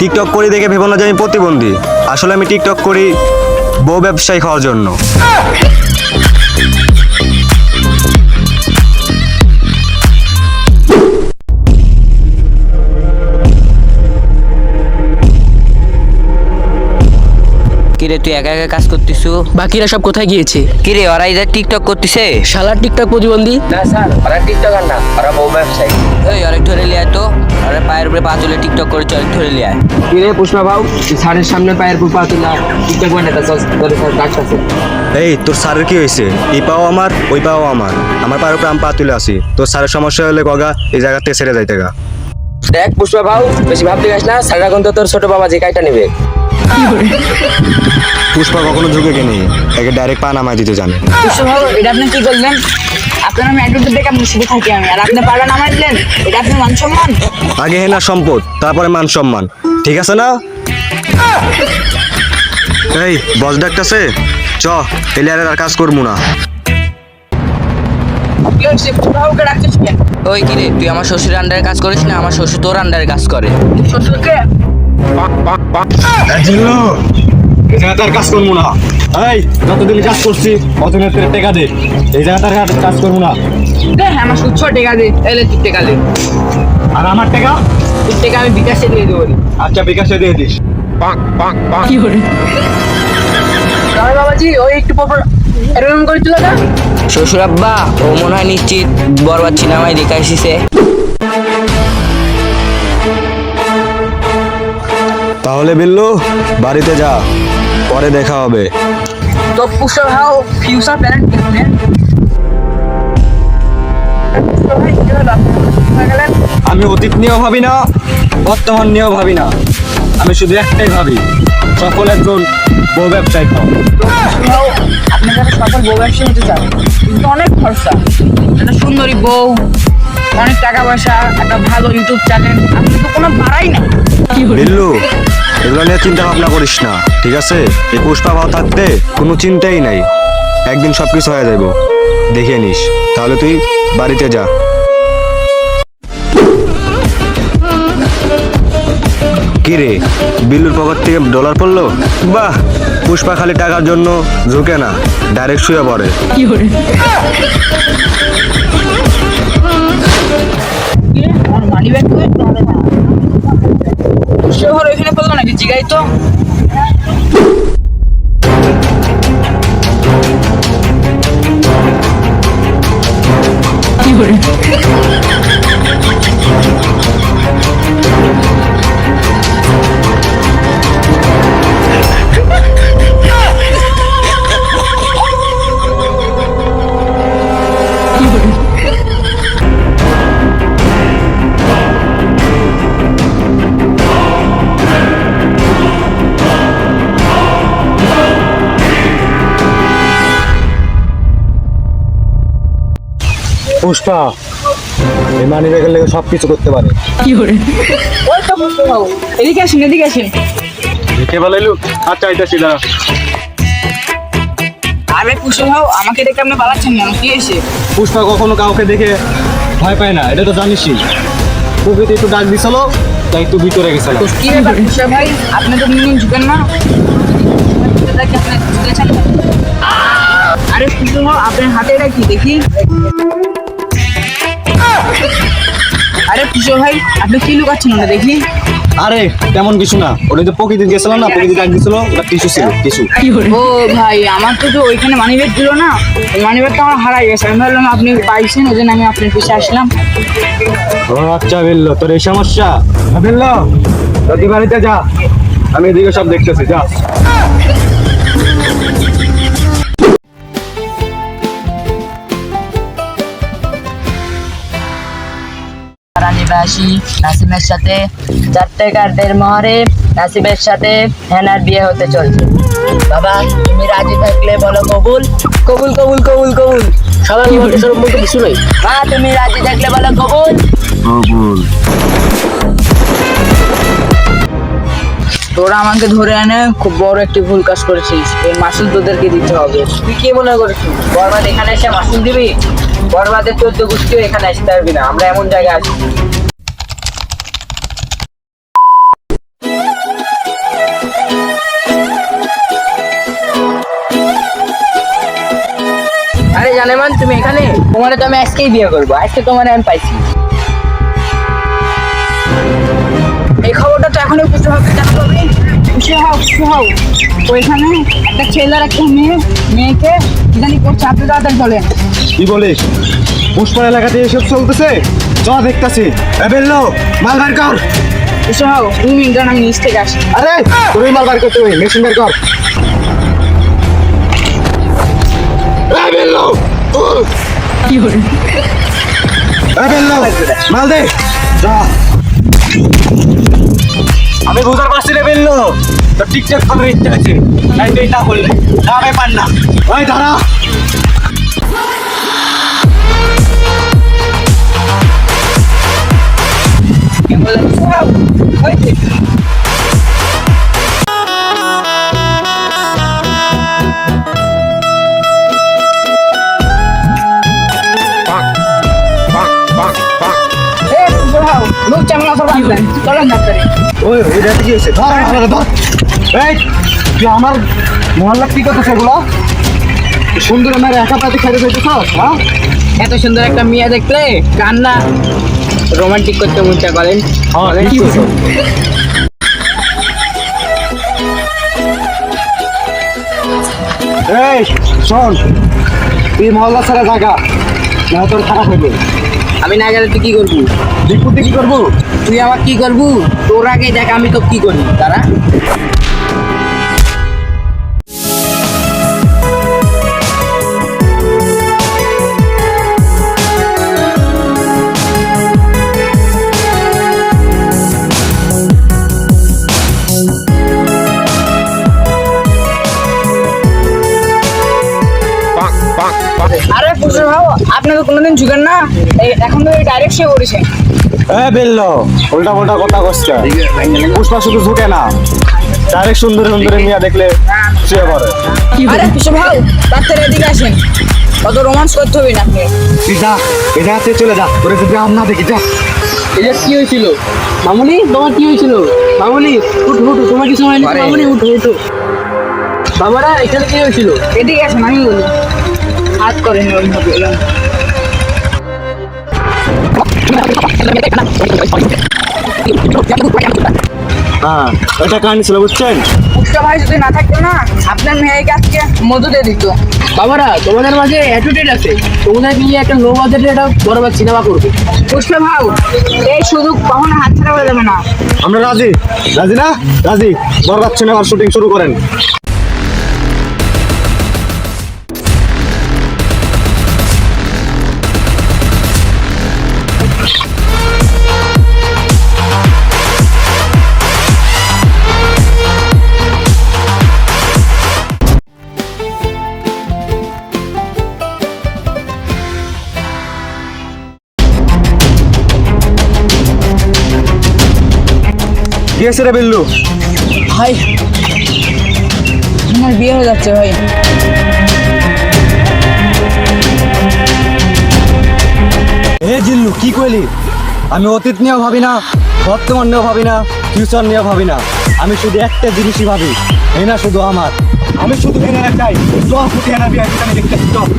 TikTok করি দেখে ভেবো না যে আমি প্রতিবন্ধী। আসলে আমি টিকটক করি বউ ব্যবসায়ী খাওয়ার জন্য। কিরে তুই একা একা কাজ করতিস? বাকিরা সব কোথায় গিয়েছে? কিরে ওরা ইধর টিকটক করতেছে? শালার টিকটক প্রতিবন্ধী। না স্যার, ওরা টিকটকার না, ওরা বউ ব্যবসায়ী। ওই অনেক ধরে লিয়ে আয় তো, ওরা পায়ের উপরে পা তুলে টিকটক করে অনেক ধরে লিয়ে আয়। কিরে পুষ্পা ভাও, স্যারের সামনে পায়ের উপর পা তুলা টিকটক বানাতে তোদের সাথে ডাকতেছে। এই তোর স্যারের কি হয়েছে? এই পাও আমার, ওই পাও আমার, আমার পায়ের উপরে আমি পা তুলে আসি। তোর স্যারের সমস্যা হলে গগা এই জায়গা থেকে ছেড়ে যাইতে গা। দেখ পুষ্পা ভাও, বেশি ভাবতে গাছ না, স্যার এখন তো তোর ছোট বাবা যে কাইটা নেবে। পুষ্পা কখনো ঝুঁকে কেনি, একে ডাইরেক্ট পা নামায় দিতে জানে। পুষ্পা ভাই, এটা আপনি কি করলেন? আপনার আমি অ্যাডভোকেট দেখে আপনি শুধু থাকি আমি, আর আপনি পাড়া নামাই দিলেন, এটা আপনার মান সম্মান? আগে হেনা সম্পদ, তারপরে মান সম্মান, ঠিক আছে না? এই বস ডাকতেছে, চ এলে আর কাজ করবো না। কি হচ্ছে পুষ্পা ভাইকে ডাকছিস কেন? ওই কিরে তুই আমার শ্বশুরের আন্ডারে কাজ করিস না, আমার শ্বশুর তোর আন্ডারে কাজ করে। শ্বশুরকে? এই জায়গাটার কাজ করবো না। এই যতদিন কাজ করছি অতদিনের টেকা দে, এই জায়গাটার কাজ করবো না। দে, আমার সুচ্ছ টেকা দে, এলে তুই টেকা দে। আর আমার টেকা? তুই টেকা আমি বিকাশে দিয়ে দেবো। আচ্ছা বিকাশে দিয়ে দিস। কি করে? বাবাজি, ওই একটু পর এরকম করে তুলো না। শ্বশুর আব্বা, ও মনে হয় নিশ্চিত বরবাদ সিনেমায় দেখে আসিছে। তাহলে বিল্লু বাড়িতে যা, পরে দেখা হবে। তো পুষ্পা ভাই ফিউচার প্ল্যান কি আপনার? পুষ্পা ভাই কি হলো, আপনি কোথায় গেলেন? আমি অতীত নিয়েও ভাবি না, বর্তমান নিয়েও ভাবি না, আমি শুধু একটাই ভাবি, সকল একজন বউ ব্যবসায়ী খাও। ভাও, আপনি যারা সফল বউ ব্যবসায়ী হতে চান, কিন্তু অনেক খরচা। একটা সুন্দরী বউ, অনেক টাকা পয়সা, একটা ভালো ইউটিউব চ্যানেল, আপনি তো কোনো বাড়াই না। বিল্লু এগুলো নিয়ে চিন্তা ভাবনা করিস না, ঠিক আছে? এই পুষ্পা ভাও থাকতে কোনো চিন্তাই নাই, একদিন সবকিছু হয়ে যাইব, দেখে নিস। তাহলে তুই বাড়িতে যা। কি রে, বিল্লুর পকেট থেকে ডলার পড়লো? বাহ, পুষ্পা খালি টাকার জন্য ঝুঁকে না, ডাইরেক্ট শুয়ে পড়ে। আমার মানি ব্যাগ তো শহর ওইখানে পড়লো নাকি, জিগাই তো। পুষ্পা এই মানি ব্যাগের লেগে সব কিছু করতে পারে। ওই তো পুষ্পা ভাও, এদিকে আসেন, এদিকে আসেন। দেখে বলাইলু, আচ্ছা আইতাছি দাঁড়া। আরে পুষ্পা ভাও, আমাকে দেখে আপনি পালাচ্ছেন কেন, কি এসে? পুষ্পা কখনো কাউকে দেখে ভয় পায় না, এটা তো জানিসই। প্রকৃতি একটু ডাক দিছিল, তাই একটু ভিতরে গেছিলাম। কি ব্যাপার পুষ্পা ভাই, আপনি তো মিনিমাম ঝুঁকেন না? দেখি আপনি ঝুঁকেছেন না। আরে পুষ্পা ভাও, আপনার হাতে এটা কি দেখি? আরে পুষ্পা ভাই, আপনি কি লুকাচ্ছেন ওটা দেখি? আরে তেমন কিছু না, ওটা তো প্রকৃতি গেছিলাম না, প্রকৃতি ডাক দিছিল, ওটা টিস্যু ছিল, টিস্যু। ও ভাই, আমার তো ওইখানে মানি ব্যাগ ছিল না, মানি ব্যাগটা আমার হারাই গেছে। আমি ভাবলাম আপনি পাইছেন, ওই জন্য আমি আপনার পিছিয়ে আসলাম। ও আচ্ছা বিল্লো, তোর এই সমস্যা? বিল্লো তুই বাড়িতে যা, আমি এদিকে সব দেখতেছি, যা। রানীবাসী নাসিমের সাথে 4টে কার্ডের মহরে নাসিমের সাথে হেনার বিয়ে হতে চলছে। বাবা তুমি রাজি থাকলে বলো কবুল। কবুল কবুল কবুল কবুল। শালার মধ্যে সরম বলতে কিছু নাই। মা তুমি রাজি থাকলে বলো কবুল। তোরা আমাকে ধরে এনে খুব বড় একটি ভুল কাজ করেছিস, এই মাসুল তোদেরকে দিতে হবে। তুই কি মনে করছিস বরবাদ এখানে এসে মাসুল দিবি? বরবাদের 14 গোষ্ঠীও এখানে আসতে পারবি না, আমরা এমন জায়গায় আছি। তোমারে তো আমি আজকেই বিয়ে করবো, আজকে তোমারে আমি পাইছি। এই খবরটা তো এখনই খুশি হবে, জানাতে হবে। খুশি হও ওইখানে একটা ছেলে আর একটা মেয়েকে কি জানি করছে, আপনি তাড়াতাড়ি চলেন। কি বলিস? পুষ্পার এলাকাতে এসব চলতেছে, চ দেখতাছি। বেললো, মাল বার কর। খুশি হও, 2 মিনিট আমি নিচ থেকে আসি। আরে তুই মাল বার করতে হবে, মেশিন বার কর। বেললো, কি হলো? বেললো, মাল দে। যা। আমি বুঝতে পারছি রে বেললো, তো টিকটক করার ইচ্ছা আছে, তাই তুই না বললে না ব্যাপার না। ওই দাঁড়া। কি বলে? খুশি হও, ওই যে। খুশি হও, লোক চামড়া সব আসবেন, চলেন ডাক্তারে। ওই ওই রাতে কি হয়েছে? ধর আমার ধর। এই তুই আমার মহল্লা কি করতেছে এগুলো? সুন্দর আমার একা পাতি খাইতে চাইতেছ? হ্যাঁ, এত সুন্দর একটা মেয়ে দেখলে কান্না রোমান্টিক করতে মন চায়, বলেন? কি করছো? এই শোন, তুই মহল্লা ছাড়া জায়গা না, তোর খারাপ হইবে। আমি না গেলে তুই কি করবি? দিকপুতে কি করবো? তুই আমার কি করবু? তোর আগে দেখ আমি তো কি করি, তারা আরে খুশি হও, আপনি তো কোনোদিন ঝুঁকেন না, এখন তো ডাইরেক্ট সে করেছে। বেললো, উল্টা পাল্টা কথা কচ্ছে। পুষ্পা শুধু ঝুঁকে না, ডাইরেক্ট সুন্দর সুন্দর মিয়া দেখলে শুয়ে পড়ে। আরে খুশি হও, ডাক্তার এদিকে আসেন, অত রোমান্স করতে হবে না আপনি। তুই যা, এটা হাতে চলে যা, তোরে যদি আম না দেখি যা। এটা কি হয়েছিল? মামুনি, তোমার কি হয়েছিল? মামুনি উঠো উঠো, তোমার কিছু হয়নি? মামুনি উঠো উঠো। বাবারা এখানে কি হয়েছিল? এদিকে আসেন, আমি বলি। হাত করেন ওইভাবে এলাম। হ্যাঁ, এটা কাহিনী ছিল, বুঝছেন? পুষ্পা ভাই যদি না থাকতো না, আপনার মেয়েকে আজকে মধু দিয়ে দিত। বাবারা তোমাদের মাঝে অ্যাটিটিউড আছে, তোমাদের নিয়ে একটা লো বাজেটে একটা বড় সিনেমা করবে। পুষ্পা ভাই, এই সুযোগ কখনো হাত ছাড়া হয়ে যাবে না। আমরা রাজি। রাজি না? রাজি। বরবাদ সিনেমার শুটিং শুরু করেন। কি আছে রে বিল্লু? ভাই, আমার বিয়ে হয়ে যাচ্ছে ভাই। এ জিল্লু, কি কইলি? আমি অতীত নিয়েও ভাবি না, বর্তমান নিয়েও ভাবি না, ফিউচার নিয়েও ভাবি না। আমি শুধু একটা জিনিসই ভাবি, হেনা শুধু আমার। আমি শুধু হেনা চাই। চল ফুটে হেনা বিয়ে আমি দেখতে চল।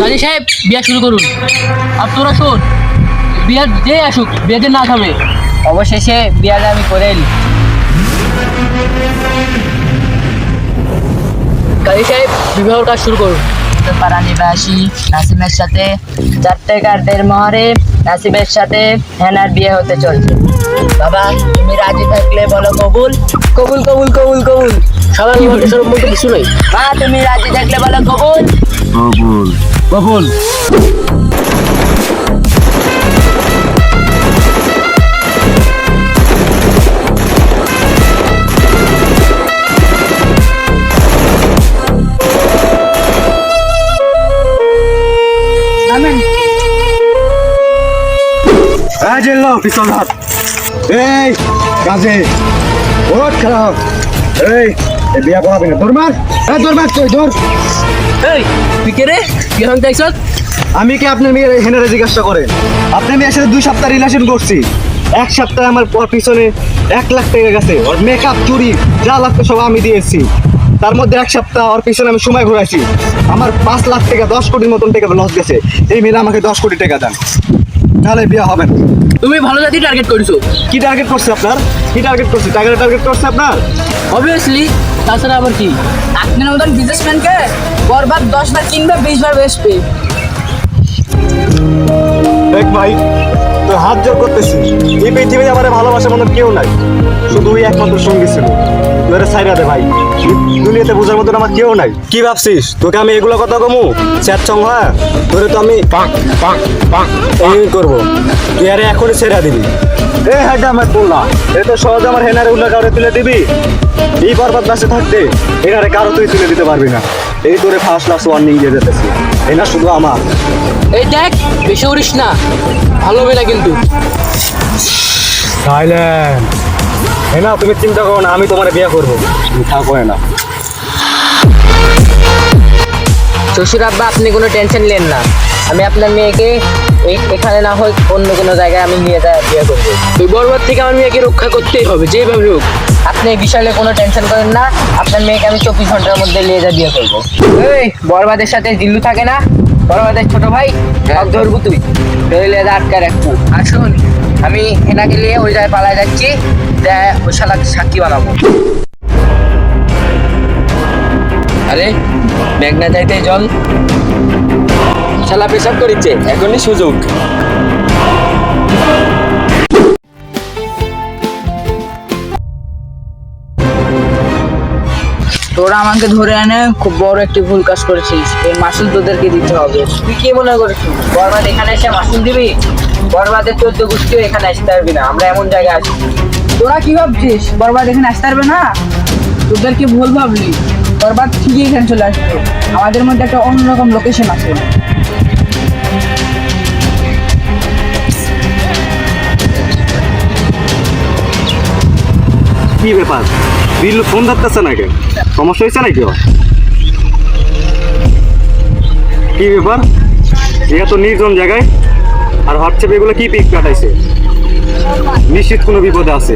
কাজী সাহেব বিয়া শুরু করুন। আর তোরা শোন, বিয়ার যে আসুক বিয়াতে না খাবে। অবশেষে বিয়াটা আমি করে এলি। কাজী সাহেব বিবাহর কাজ শুরু করুন। পাড়া নিবাসী নাসিমের সাথে 4 কার্ডের মোহরে নাসিমের সাথে হেনার বিয়ে হতে চলছে। বাবা তুমি রাজি থাকলে বলো কবুল। কবুল কবুল কবুল কবুল। সাধারণ মানুষের মধ্যে কিছু নাই। মা তুমি রাজি থাকলে বলো কবুল। কবুল কবুল। জিল্লু, পিছন হাত। এই কাজে ওট খারাপ। এই বিয়া পড়াবি না, তোর মার। তোর মার তুই ধর। এই তুই কে রে? বিয়ে ভাঙতে আইছত? আমি কি আপনার মেয়ের হেনারে জিজ্ঞাসা করেন? আপনার মেয়ের সাথে 2 সপ্তাহ রিলেশন করছি, এক সপ্তাহে আমার পিছনে 1 লাখ টাকা গেছে। ওর মেকআপ চুরি যা লাগতো সব আমি দিয়েছি। তার মধ্যে 1 সপ্তাহ ওর পিছনে আমি সময় ঘুরাইছি। আমার 5 লাখ টাকা 10 কোটির মতন টাকা লস গেছে। এই মেয়ে আমাকে 10 কোটি টাকা দেন, তাহলে বিয়ে হবে না। তুমি ভালো জাতি টার্গেট করেছো। কি টার্গেট করছে আপনার? কি টার্গেট করছে? টাকাটা টার্গেট করছে আপনার? অবভিয়াসলি, তাছাড়া আবার কি? আপনার মতন বিজনেসম্যানকে বরবাদ 10 বার কিনবে 20 বার বেচবে। দেখ ভাই, তোর হাত জোর করতেছি। এই পৃথিবীতে আমার ভালোবাসার মতন কেউ নাই, শুধু ওই একমাত্র সঙ্গী ছিল। তুই এটা ছাইরা দে ভাই, দুনিয়াতে বোঝার মতন আমার কেউ নাই। কি ভাবছিস তোকে আমি এগুলো কথা কমু? স্যার চংহা তোরে তো আমি এই করবো, তুই আরে এখনই ছেড়া দিবি। এ হ্যাঁ আমার বললা, এ তো সহজে আমার হেনারে উল্লা কাউরে তুলে দিবি। এই বরবাদ বাসে থাকতে হেনারে কারো তুই তুলে দিতে পারবি না। এই তোরে ফার্স্ট ক্লাস ওয়ার্নিং দিয়ে দিতেছি, হেনা শুধু আমার। এই দেখ, বেশি উড়িস না, ভালো হবে না কিন্তু। সাইলেন্ট। হেনা তুমি চিন্তা করো না, আমি তোমার বিয়ে করবো, তুমি থাকো না। শ্বশুর আব্বা, আপনি কোনো টেনশন নেন না। আমি আপনার মেয়েকে এখানে না হয় অন্য কোনো জায়গায় আমি নিয়ে যা বিয়ে করবো। ওই বরবাদ থেকে আমার মেয়েকে রক্ষা করতেই হবে যেভাবে হোক। আপনি এই বিষয়ে কোনো টেনশন করেন না, আপনার মেয়েকে আমি 24 ঘন্টার মধ্যে নিয়ে যা বিয়ে করবো। এই বরবাদের সাথে জিল্লু থাকে না, বরবাদের ছোট ভাই, সব ধরবো তুই, ধরলে আটকা রাখবো। আসুন, আমি এনাকে নিয়ে ওই জায়গায় পালায় যাচ্ছি, ওই শালাকে সাক্ষী বানাবো। আরে মেঘনা চাইতে জল, শালা পেশাব করিচ্ছে, এখনই সুযোগ। তোরা আমাকে ধরে এনে খুব বড় একটি ভুল কাজ করেছিস, এর মাসুল তোদেরকে দিতে হবে। তুই কি মনে করছিস বরবাদ এখানে এসে মাসুল দিবি? বরবাদের 14 গোষ্ঠীও এখানে আসতে পারবি না, আমরা এমন জায়গায় আছি। তোরা কি ভাবছিস বরবাদ এখানে আসতে পারবে না? তোদের কি ভুল ভাবলি, বরবাদ ঠিকই এখানে চলে আসবে। আমাদের মধ্যে একটা অন্যরকম লোকেশন আছে। কি ব্যাপার, বিল্লু ফোন ধরতেছে না কেন? সমস্যা হয়েছে নাকি? কি ব্যাপার, এটা তো নির্জন জায়গায়, আর হোয়াটসঅ্যাপে এগুলো কি পিক কাটাইছে? নিশ্চিত কোনো বিপদে আছে।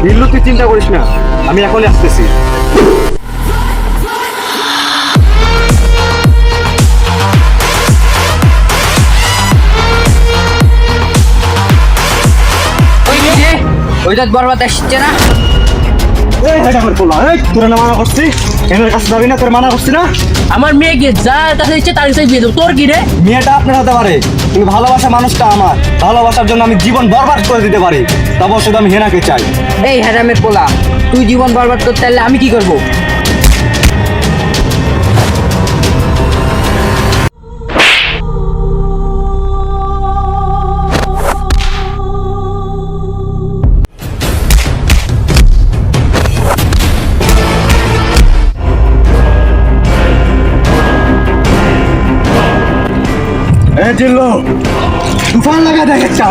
বিল্লু তুই চিন্তা করিস না, আমি এখনই আসতেছি। ওই দেখ বরবাদ আসছে না? তোরা না মানা করছি, এনার কাছে যাবি না, তোর মানা করছি না? আমার মেয়েকে যা কাছে ইচ্ছে তার কাছে বিয়ে দেবো, তোর কি রে? মেয়েটা আপনার হতে পারে, কিন্তু ভালোবাসা মানুষটা আমার। ভালোবাসার জন্য আমি জীবন বরবাদ করে দিতে পারি, তবে শুধু আমি হেনাকে চাই। এই হ্যারামের পোলা, তুই জীবন বরবাদ করতে পারলে আমি কি করবো? এ জিল্লু, তুফান লাগা দেখ একটা।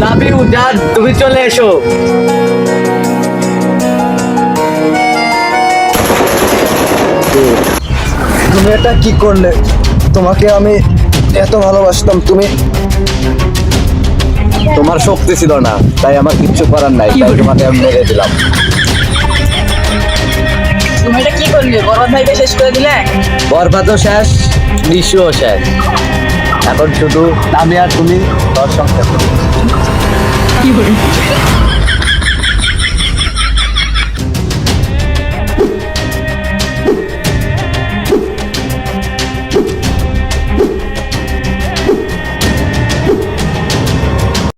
লাভ ইউ জান, তুমি চলে এসো। তুমি এটা কি করলে? তোমাকে আমি এত ভালোবাসতাম, তুমি তোমার শক্তি ছিল না, তাই আমার কিচ্ছু করার নাই, তাই তোমাকে আমি মেরে দিলাম। তুমি এটা কি করলে? বরবাদ ভাইকে শেষ করে দিলে। বরবাদও শেষ, নিশিও শেষ, এখন শুধু আমি আর তুমি তোর সংসার। কি করি?